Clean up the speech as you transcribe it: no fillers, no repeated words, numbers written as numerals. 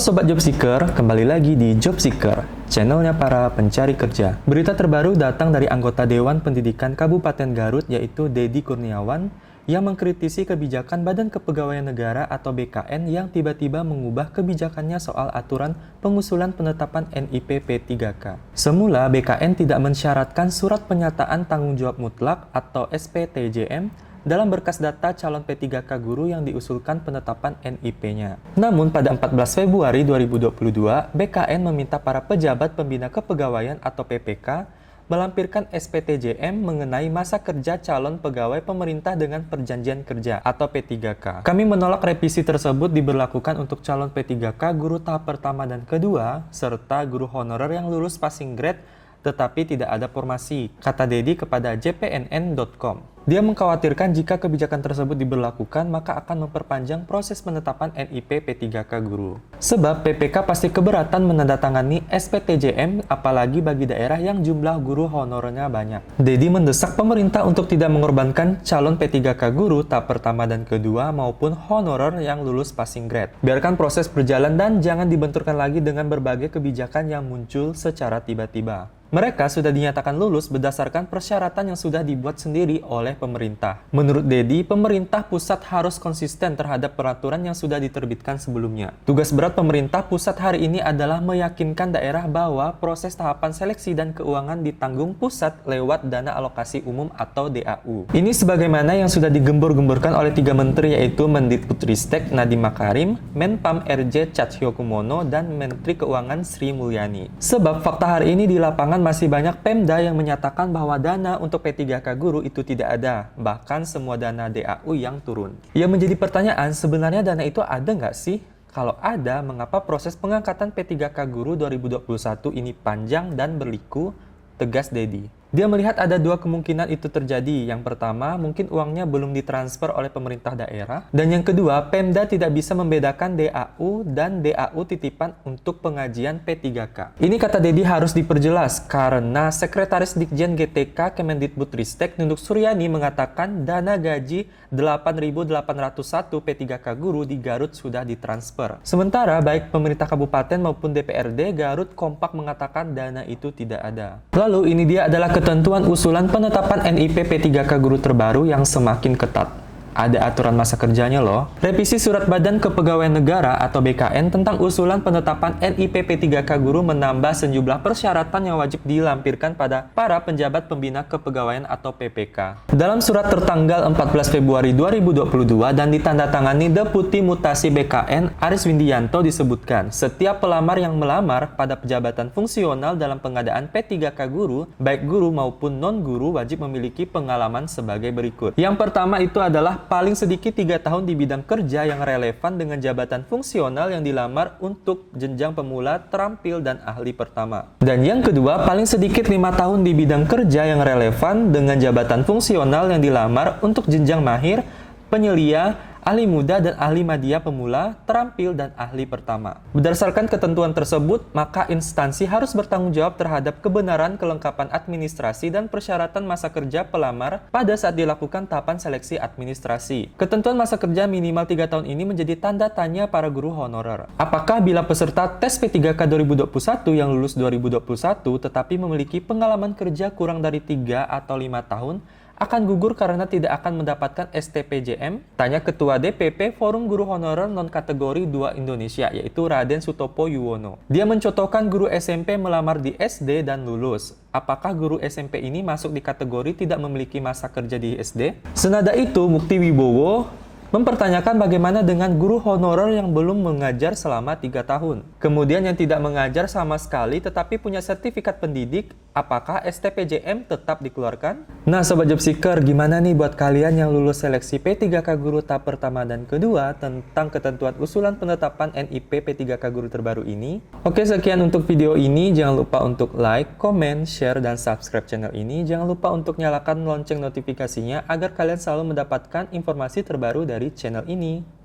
Sobat Job Seeker, kembali lagi di Job Seeker, channelnya para pencari kerja. Berita terbaru datang dari anggota Dewan Pendidikan Kabupaten Garut yaitu Dedi Kurniawan yang mengkritisi kebijakan Badan Kepegawaian Negara atau BKN yang tiba-tiba mengubah kebijakannya soal aturan pengusulan penetapan NIP P3K. Semula BKN tidak mensyaratkan surat penyataan tanggung jawab mutlak atau SPTJM dalam berkas data calon P3K guru yang diusulkan penetapan NIP-nya. Namun pada 14 Februari 2022, BKN meminta para pejabat pembina kepegawaian atau PPK melampirkan SPTJM mengenai masa kerja calon pegawai pemerintah dengan perjanjian kerja atau P3K. Kami menolak revisi tersebut diberlakukan untuk calon P3K guru tahap pertama dan kedua, serta guru honorer yang lulus passing grade tetapi tidak ada formasi, kata Dedi kepada jpnn.com. Dia mengkhawatirkan jika kebijakan tersebut diberlakukan, maka akan memperpanjang proses penetapan NIP P3K guru. Sebab PPK pasti keberatan menandatangani SPTJM, apalagi bagi daerah yang jumlah guru honorernya banyak. Dedi mendesak pemerintah untuk tidak mengorbankan calon P3K guru tahap pertama dan kedua maupun honorer yang lulus passing grade. Biarkan proses berjalan dan jangan dibenturkan lagi dengan berbagai kebijakan yang muncul secara tiba-tiba. Mereka sudah dinyatakan lulus berdasarkan persyaratan yang sudah dibuat sendiri oleh pemerintah. Menurut Dedi, pemerintah pusat harus konsisten terhadap peraturan yang sudah diterbitkan sebelumnya. Tugas berat pemerintah pusat hari ini adalah meyakinkan daerah bahwa proses tahapan seleksi dan keuangan ditanggung pusat lewat dana alokasi umum atau DAU. Ini sebagaimana yang sudah digembur-gemburkan oleh 3 menteri yaitu Mendikbudristek Nadiem Makarim, Menpam RJ Cahyokumolo, dan Menteri Keuangan Sri Mulyani. Sebab fakta hari ini di lapangan masih banyak Pemda yang menyatakan bahwa dana untuk P3K guru itu tidak ada, bahkan semua dana DAU yang turun. Yang menjadi pertanyaan, sebenarnya dana itu ada nggak sih? Kalau ada, mengapa proses pengangkatan P3K guru 2021 ini panjang dan berliku? Tegas Dedi. Dia melihat ada 2 kemungkinan itu terjadi. Yang pertama, mungkin uangnya belum ditransfer oleh pemerintah daerah. Dan yang kedua, Pemda tidak bisa membedakan DAU dan DAU titipan untuk pengajian P3K. Ini kata Dedi harus diperjelas karena Sekretaris Ditjen GTK Kemendikbudristek Nunduk Suryani mengatakan dana gaji 8.801 P3K guru di Garut sudah ditransfer. Sementara baik pemerintah kabupaten maupun DPRD Garut kompak mengatakan dana itu tidak ada. Lalu ini dia adalah ketentuan usulan penetapan NIP P3K guru terbaru yang semakin ketat. Ada aturan masa kerjanya loh. Revisi Surat Badan Kepegawaian Negara atau BKN tentang usulan penetapan NIP P3K guru menambah sejumlah persyaratan yang wajib dilampirkan pada para penjabat pembina kepegawaian atau PPK. Dalam surat tertanggal 14 Februari 2022 dan ditandatangani Deputi Mutasi BKN Aris Windianto disebutkan, setiap pelamar yang melamar pada pejabatan fungsional dalam pengadaan P3K guru, baik guru maupun non-guru wajib memiliki pengalaman sebagai berikut. Yang pertama itu adalah paling sedikit 3 tahun di bidang kerja yang relevan dengan jabatan fungsional yang dilamar untuk jenjang pemula, terampil, dan ahli pertama. Dan yang kedua, paling sedikit 5 tahun di bidang kerja yang relevan dengan jabatan fungsional yang dilamar untuk jenjang mahir, penyelia, ahli muda, dan ahli madya pemula, terampil, dan ahli pertama. Berdasarkan ketentuan tersebut, maka instansi harus bertanggung jawab terhadap kebenaran kelengkapan administrasi dan persyaratan masa kerja pelamar pada saat dilakukan tahapan seleksi administrasi. Ketentuan masa kerja minimal 3 tahun ini menjadi tanda tanya para guru honorer. Apakah bila peserta tes P3K 2021 yang lulus 2021 tetapi memiliki pengalaman kerja kurang dari 3 atau 5 tahun, akan gugur karena tidak akan mendapatkan STPJM? Tanya Ketua DPP Forum Guru Honorer Non-Kategori 2 Indonesia, yaitu Raden Sutopo Yuwono. Dia mencontohkan guru SMP melamar di SD dan lulus. Apakah guru SMP ini masuk di kategori tidak memiliki masa kerja di SD? Senada itu, Mukti Wibowo mempertanyakan bagaimana dengan guru honorer yang belum mengajar selama 3 tahun. Kemudian yang tidak mengajar sama sekali tetapi punya sertifikat pendidik, apakah STPJM tetap dikeluarkan? Nah Sobat Job Seeker, gimana nih buat kalian yang lulus seleksi P3K guru tahap pertama dan kedua tentang ketentuan usulan penetapan NIP P3K guru terbaru ini? Oke, sekian untuk video ini. Jangan lupa untuk like, comment, share, dan subscribe channel ini. Jangan lupa untuk nyalakan lonceng notifikasinya agar kalian selalu mendapatkan informasi terbaru dari channel ini.